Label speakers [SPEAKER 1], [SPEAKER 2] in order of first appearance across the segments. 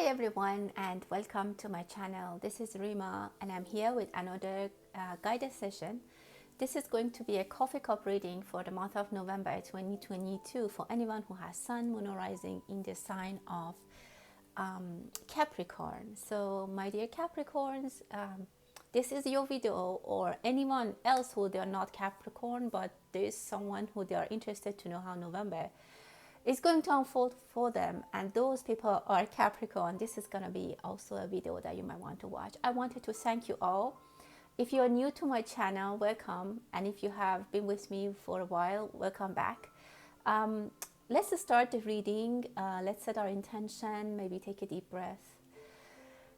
[SPEAKER 1] everyone, and welcome to my channel. This is Rima and I'm here with another guided session. This is going to be a coffee cup reading for the month of November 2022 for anyone who has Sun, Moon or Rising in the sign of Capricorn. So my dear Capricorns, this is your video, or anyone else who they are not Capricorn but there is someone who they are interested to know how November is going to unfold for them, and those people are Capricorn. This is going to be also a video that you might want to watch. I wanted to thank you all. If you are new to my channel, welcome, and if you have been with me for a while, welcome back. Let's start the reading. Let's set our intention, maybe take a deep breath,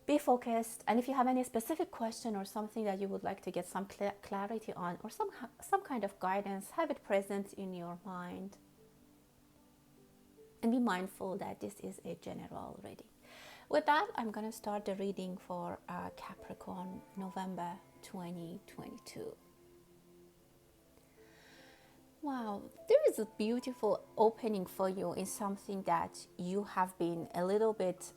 [SPEAKER 1] be focused, and if you have any specific question or something that you would like to get some clarity on, or some kind of guidance, have it present in your mind. And be mindful that this is a general reading. With that, I'm going to start the reading for Capricorn November 2022. Wow, there is a beautiful opening for you in something that you have been a little bit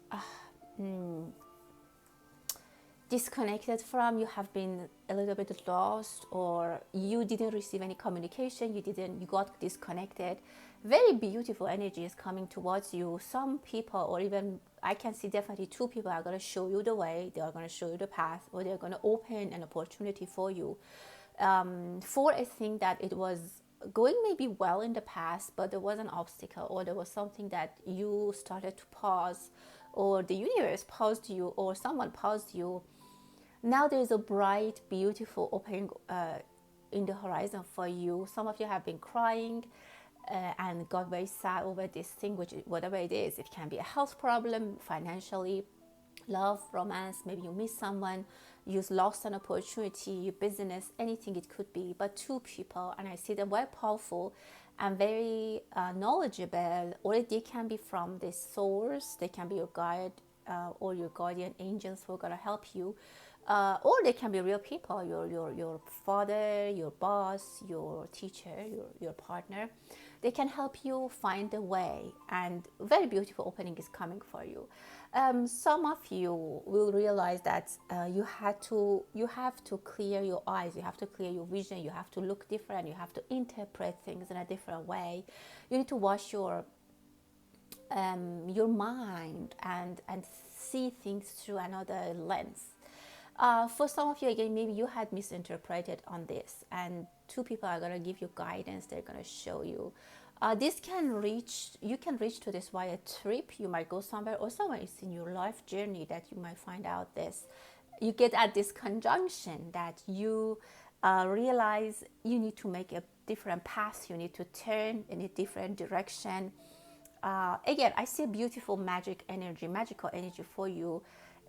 [SPEAKER 1] disconnected from. You have been a little bit lost, or you didn't receive any communication, you got disconnected. Very beautiful energy is coming towards you. Some people, or even I can see definitely two people, are going to show you the way, they are going to show you the path, or they're going to open an opportunity for you for a thing that it was going maybe well in the past, but there was an obstacle, or there was something that you started to pause, or the universe paused you, or someone paused you. Now there's a bright, beautiful opening in the horizon for you. Some of you have been crying and got very sad over this thing, which whatever it is. It can be a health problem, financially, love, romance, maybe you miss someone, you lost an opportunity, business, anything it could be. But two people, and I see them very powerful and very knowledgeable, or they can be from the source, they can be your guide or your guardian angels who are going to help you, or they can be real people, your father, your boss, your teacher, your partner. They can help you find the way, and very beautiful opening is coming for you. Some of you will realize that you have to clear your eyes, you have to clear your vision, you have to look different, you have to interpret things in a different way. You need to wash your mind and see things through another lens. For some of you, again, maybe you had misinterpreted on this, and two people are going to give you guidance. They're going to show you. You can reach to this via trip. You might go somewhere, or somewhere it's in your life journey that you might find out this. You get at this conjunction that you realize you need to make a different path. You need to turn in a different direction. Again, I see a beautiful magical energy for you,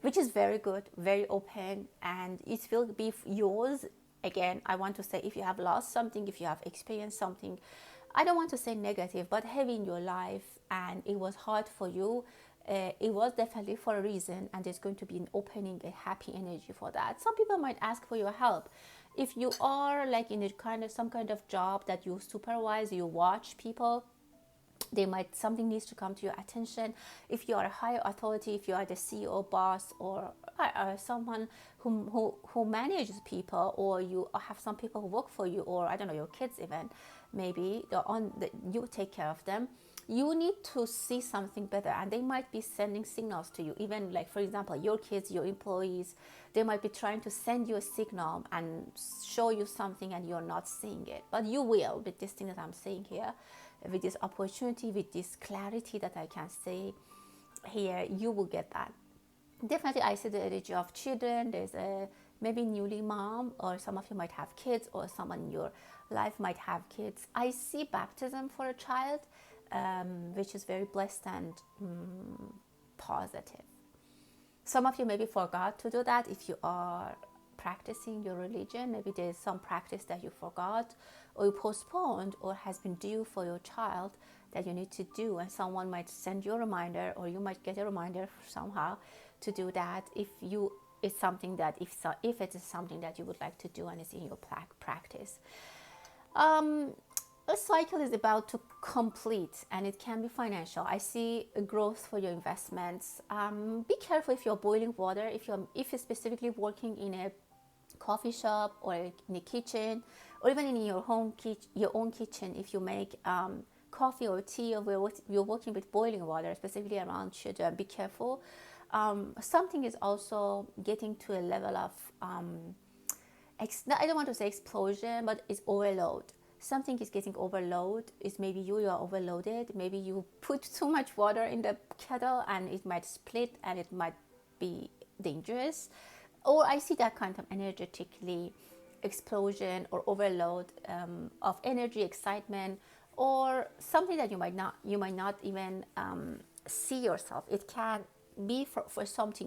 [SPEAKER 1] which is very good, very open, and it will be yours. Again, I want to say, if you have lost something, if you have experienced something, I don't want to say negative, but heavy in your life, and it was hard for you, it was definitely for a reason, and there's going to be an opening, a happy energy for that. Some people might ask for your help. If you are like in some kind of job that you supervise, you watch people, something needs to come to your attention. If you are a higher authority, if you are the CEO, boss, or someone who manages people, or you have some people who work for you, or I don't know, your kids even, maybe you take care of them, you need to see something better, and they might be sending signals to you. Even like, for example, your kids, your employees, they might be trying to send you a signal and show you something, and you're not seeing it, but you will with this thing that I'm saying here, with this opportunity, with this clarity that I can say here. You will get that. Definitely, I see the energy of children. There's a maybe newly mom, or some of you might have kids, or someone in your life might have kids. I see baptism for a child, which is very blessed and positive. Some of you maybe forgot to do that. If you are practicing your religion, maybe there's some practice that you forgot, or you postponed, or has been due for your child that you need to do, and someone might send you a reminder, or you might get a reminder somehow to do that. If it is something that you would like to do and it's in your practice. a cycle is about to complete, and it can be financial. I see a growth for your investments. Be careful if you're boiling water, if you're specifically working in a coffee shop or in a kitchen, or even in your own kitchen. If you make coffee or tea, or you're working with boiling water, specifically around children, be careful. Something is also getting to a level of I don't want to say explosion, but it's overload. Something is getting overload. It's maybe you are overloaded. Maybe you put too much water in the kettle and it might split and it might be dangerous. Or I see that kind of energetically explosion or overload of energy, excitement, or something that you might not even see yourself. It can be for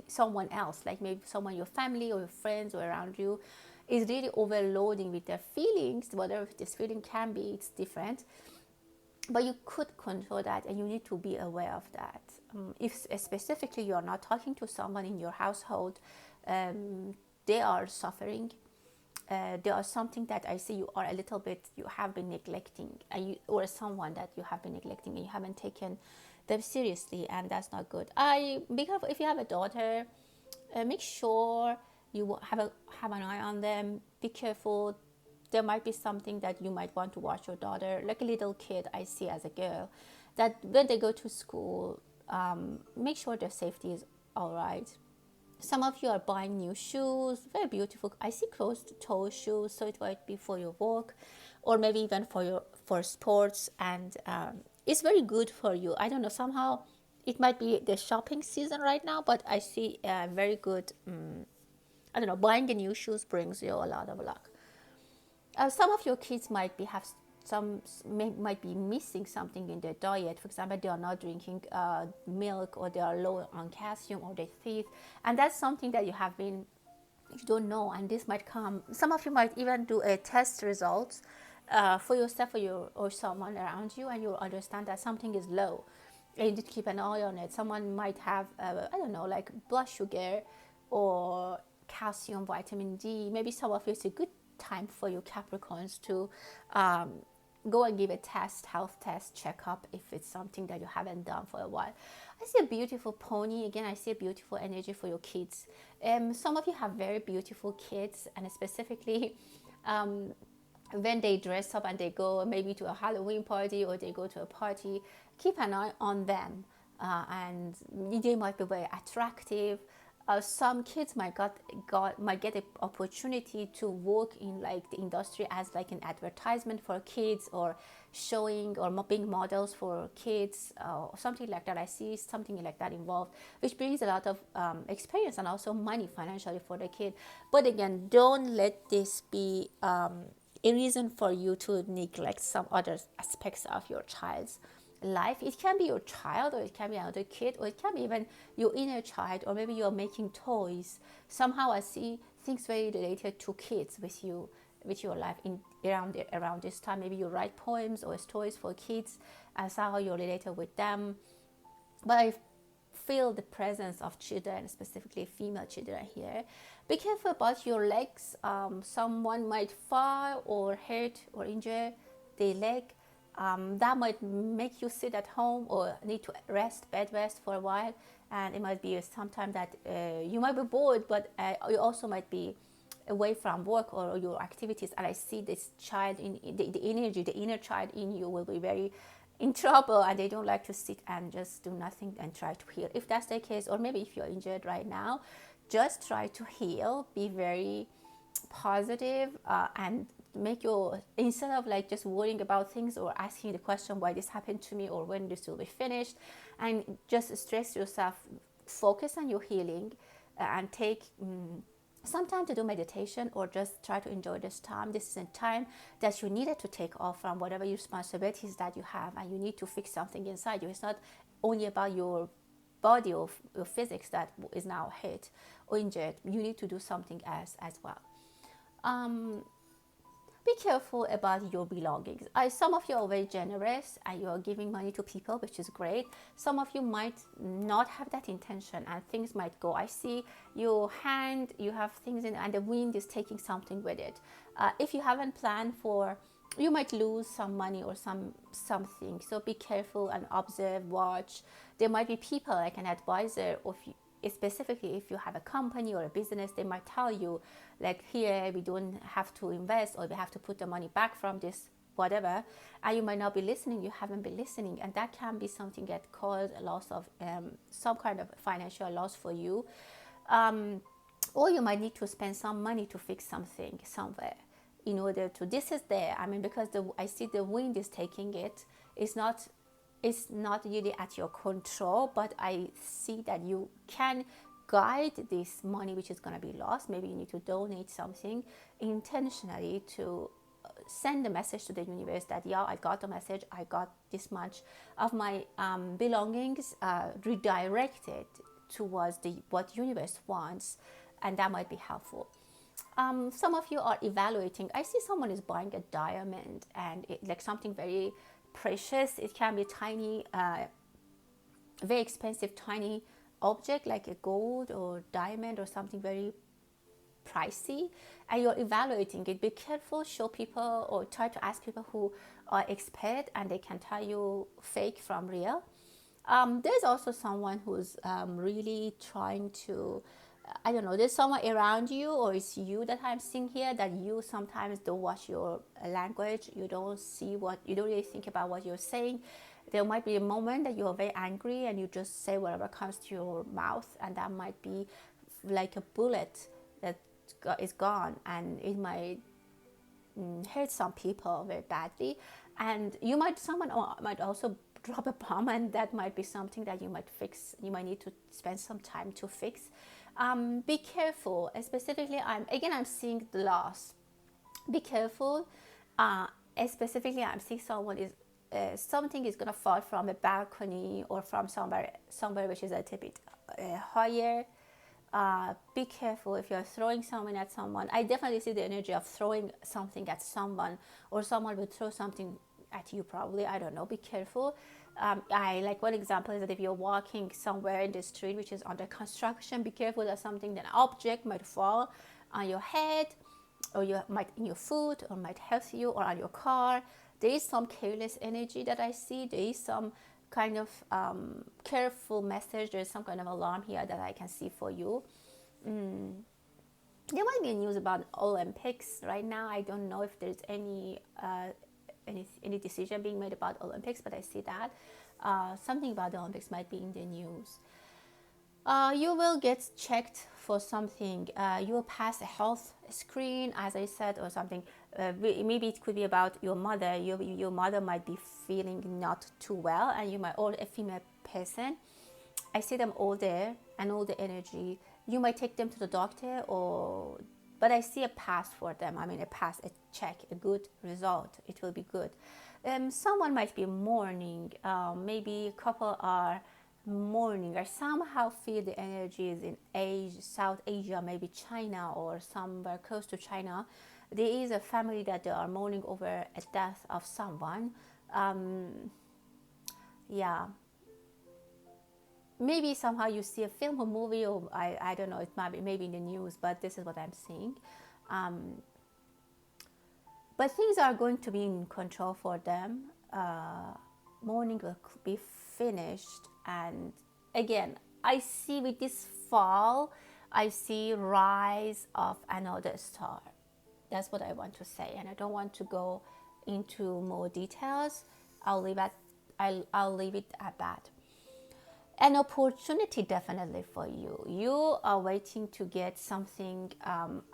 [SPEAKER 1] someone else, like maybe someone, your family or your friends or around you, is really overloading with their feelings. Whatever this feeling can be, it's different, but you could control that, and you need to be aware of that. If specifically you are not talking to someone in your household, they are suffering. There are something that I see you have been neglecting, or someone that you have been neglecting, and you haven't taken them seriously, and that's not good. Because if you have a daughter, make sure you have an eye on them. Be careful. There might be something that you might want to watch your daughter, like a little kid I see as a girl, that when they go to school, make sure their safety is all right. Some of you are buying new shoes, very beautiful. I see closed-toe shoes, so it might be for your work, or maybe even for sports, and it's very good for you. I don't know. Somehow, it might be the shopping season right now, but I see very good. I don't know. Buying the new shoes brings you a lot of luck. Some of your kids might might be missing something in their diet. For example, they are not drinking milk, or they are low on calcium or their teeth, and that's something that you don't know, and this might come. Some of you might even do a test results for yourself or someone around you, and you'll understand that something is low, and you need to keep an eye on it. Someone might have I don't know, like blood sugar or calcium, vitamin D. Maybe some of you, it's a good time for you Capricorns to go and give a health test, checkup, if it's something that you haven't done for a while. I see a beautiful pony. Again, I see a beautiful energy for your kids. Some of you have very beautiful kids, and specifically when they dress up and they go maybe to a Halloween party, or they go to a party, keep an eye on them, and they might be very attractive. Some kids might get an opportunity to work in like the industry as like an advertisement for kids, or showing or being models for kids, or something like that. I see something like that involved, which brings a lot of experience and also money financially for the kid. But again, don't let this be a reason for you to neglect some other aspects of your child's life. It can be your child, or it can be another kid, or it can be even your inner child, or maybe you're making toys. Somehow I see things very related to kids with your life around this time. Maybe you write poems or stories for kids, and somehow you're related with them. But I feel the presence of children, specifically female children here. Be careful about your legs. Someone might fall or hurt or injure their leg. That might make you sit at home or need to bed rest for a while, and it might be sometime that you might be bored, but you also might be away from work or your activities, and I see this child in the energy, the inner child in you will be very in trouble, and they don't like to sit and just do nothing and try to heal. If that's the case, or maybe if you're injured right now, just try to heal. Be very positive, and instead of like just worrying about things or asking the question why this happened to me or when this will be finished, and just stress yourself, focus on your healing, and take some time to do meditation, or just try to enjoy this time. This is a time that you needed to take off from whatever responsibilities that you have, and you need to fix something inside you. It's not only about your body or your physics that is now hit or injured. You need to do something as well. Be careful about your belongings. Some of you are very generous and you are giving money to people, which is great. Some of you might not have that intention, and things might go. I see your hand, you have things in, and the wind is taking something with it. If you haven't planned for you might lose some money or something. So be careful and observe, watch. There might be people like an advisor, or if you, specifically if you have a company or a business, they might tell you like, here we don't have to invest, or we have to put the money back from this whatever, and you might not be listening, you haven't been listening, and that can be something that cause a loss of some kind of financial loss for you. Or you might need to spend some money to fix something somewhere in order to, this is there, I mean, because I see the wind is taking it. It's not really at your control, but I see that you can guide this money which is going to be lost. Maybe you need to donate something intentionally to send a message to the universe that, yeah, I got the message, I got this much of my belongings redirected towards what universe wants, and that might be helpful. Some of you are evaluating. I see someone is buying a diamond, and like something very precious. It can be tiny, very expensive, tiny object like a gold or diamond or something very pricey, and you're evaluating it. Be careful, show people or try to ask people who are expert, and they can tell you fake from real. There's also someone who's really trying to, I don't know, there's someone around you, or it's you that I'm seeing here, that you sometimes don't watch your language. You don't really think about what you're saying. There might be a moment that you're very angry and you just say whatever comes to your mouth, and that might be like a bullet that is gone, and it might hurt some people very badly. And someone might also drop a bomb, and that might be something that you might fix. You might need to spend some time to fix. Be careful. Specifically, I'm seeing the loss. Be careful. Specifically, I'm seeing someone is something is gonna fall from a balcony or from somewhere which is a little bit higher. Be careful if you're throwing something at someone. I definitely see the energy of throwing something at someone, or someone would throw something at you probably. I don't know. Be careful. I like one example is that if you're walking somewhere in the street which is under construction, be careful that an object might fall on your head, or you might in your foot, or might hurt you, or on your car. There is some careless energy that I see. There is some kind of careful message. There's some kind of alarm here that I can see for you. There might be news about Olympics right now. I don't know if there's any decision being made about Olympics, but I see that something about the Olympics might be in the news. You will get checked for something. You will pass a health screen, as I said, or something. Maybe it could be about your mother. Your mother might be feeling not too well, and you might, or a female person. I see them all there, and all the energy. You might take them to the doctor, but I see a pass for them. I mean, a check, a good result. It will be good. Someone might be mourning. Maybe a couple are mourning. I somehow feel the energies in Asia, South Asia, maybe China, or somewhere close to China. There is a family that they are mourning over a death of someone. Yeah. Maybe somehow you see a film or movie, or I don't know, it might be maybe in the news, but this is what I'm seeing. But things are going to be in control for them. Mourning will be finished, and again, I see with this fall, I see rise of another star. That's what I want to say, and I don't want to go into more details. I'll leave it at that. An opportunity definitely for you. You are waiting to get something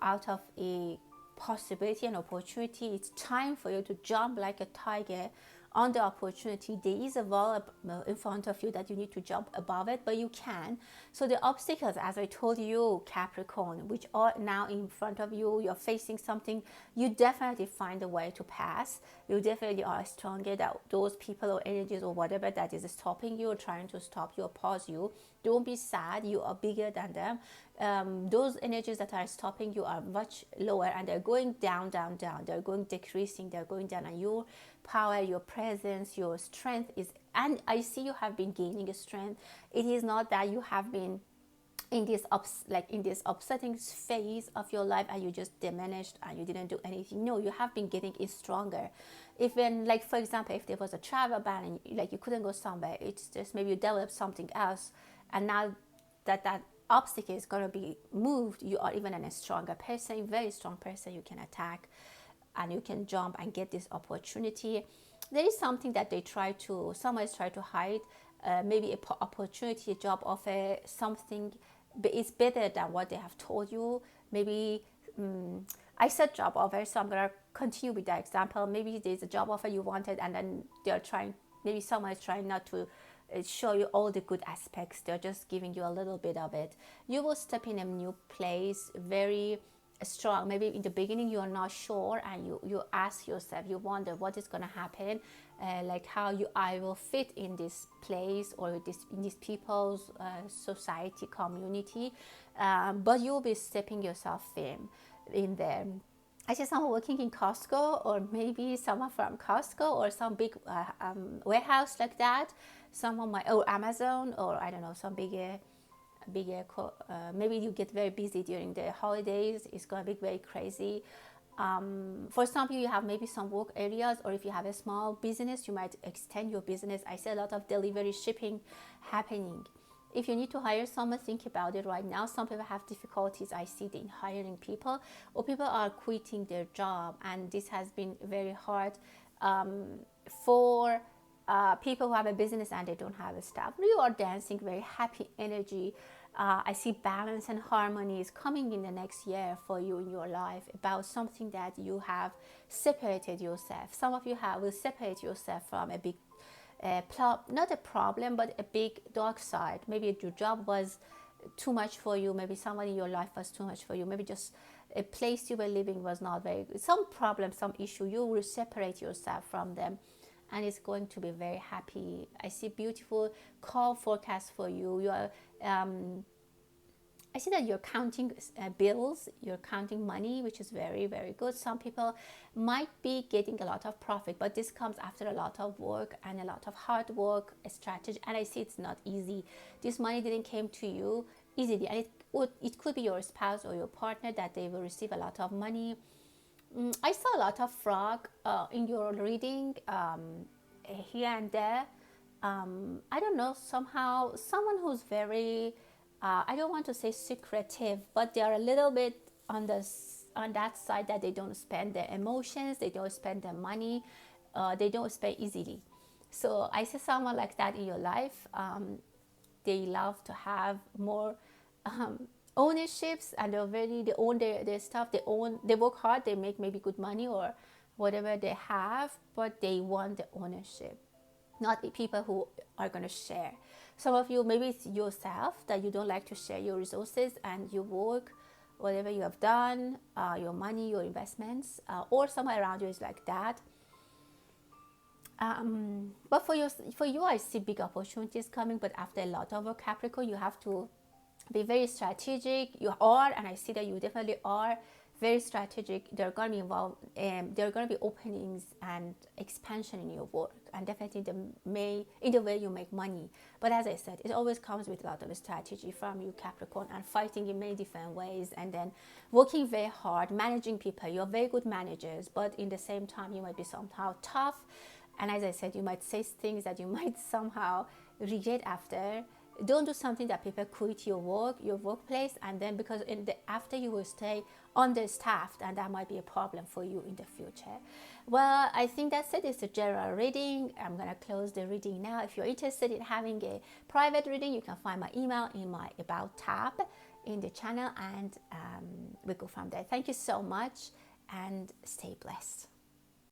[SPEAKER 1] out of a possibility, an opportunity. It's time for you to jump like a tiger on the opportunity. There is a wall in front of you that you need to jump above it, but you can. So the obstacles, as I told you, Capricorn, which are now in front of you, you're facing something, you definitely find a way to pass. You definitely are stronger than those people or energies or whatever that is stopping you or trying to stop you or pause you. Don't be sad. You are bigger than them. Those energies that are stopping you are much lower, and they're going down, down, down. They're going decreasing. They're going down, and your power, your presence, your strength is. And I see you have been gaining strength. It is not that you have been in this in this upsetting phase of your life, and you just diminished and you didn't do anything. No, you have been getting it stronger. Even like, for example, if there was a travel ban and like you couldn't go somewhere, it's just maybe you developed something else, and now that obstacle is going to be moved, you are even a stronger person, very strong person. You can attack and you can jump and get this opportunity. There is something that someone is trying to hide, maybe a opportunity, a job offer, something, but it's better than what they have told you. Maybe I said job offer, so I'm gonna continue with that example. Maybe there's a job offer you wanted, and then they're trying. Maybe someone is trying not to show you all the good aspects. They're just giving you a little bit of it. You will step in a new place, very strong. Maybe in the beginning you are not sure, and you ask yourself, you wonder what is going to happen, like how I will fit in this place or in this people's society, community, but you'll be stepping yourself in there. I see someone working in Costco, or maybe someone from Costco, or some big warehouse like that. Someone might, or Amazon, or I don't know, some bigger, maybe you get very busy during the holidays. It's going to be very crazy. For some people, you have maybe some work areas, or if you have a small business, you might extend your business. I see a lot of delivery shipping happening. If you need to hire someone, think about it right now. Some people have difficulties, I see, in hiring people, or people are quitting their job, and this has been very hard for people who have a business and they don't have a staff. You are dancing, very happy energy. I see balance and harmony is coming in the next year for you in your life, about something that you have separated yourself. Some of you will separate yourself from a big not a problem, but a big dark side. Maybe your job was too much for you. Maybe someone in your life was too much for you. Maybe just a place you were living was not very good. Some problem, some issue, you will separate yourself from them, and it's going to be very happy. I see beautiful calm forecast for you. You are I see that you're counting bills, you're counting money, which is very, very good. Some people might be getting a lot of profit, but this comes after a lot of work and a lot of hard work, a strategy. And I see it's not easy. This money didn't come to you easily. And it could be your spouse or your partner that they will receive a lot of money. I saw a lot of frog in your reading here and there. I don't know, somehow, someone who's very... I don't want to say secretive, but they are a little bit on that side, that they don't spend their emotions, they don't spend their money, they don't spend easily. So I see someone like that in your life. They love to have more ownerships, and they own their stuff. They work hard, they make maybe good money or whatever they have, but they want the ownership, not the people who are going to share. Some of you, maybe it's yourself, that you don't like to share your resources and your work, whatever you have done, your money, your investments, or someone around you is like that. But for you, I see big opportunities coming, but after a lot of work, Capricorn, you have to be very strategic. You are, and I see that you definitely are very strategic. There are going to be there are going to be openings and expansion in your work, and definitely in the way you make money. But as I said, it always comes with a lot of strategy from you, Capricorn, and fighting in many different ways, and then working very hard, managing people. You're very good managers, but in the same time, you might be somehow tough. And as I said, you might say things that you might somehow regret after. Don't do something that people quit your workplace, and then because after you will stay understaffed, and that might be a problem for you in the future. Well, I think that's it. It's a general reading. I'm going to close the reading now. If you're interested in having a private reading, you can find my email in my About tab in the channel, and we go from there. Thank you so much, and stay blessed.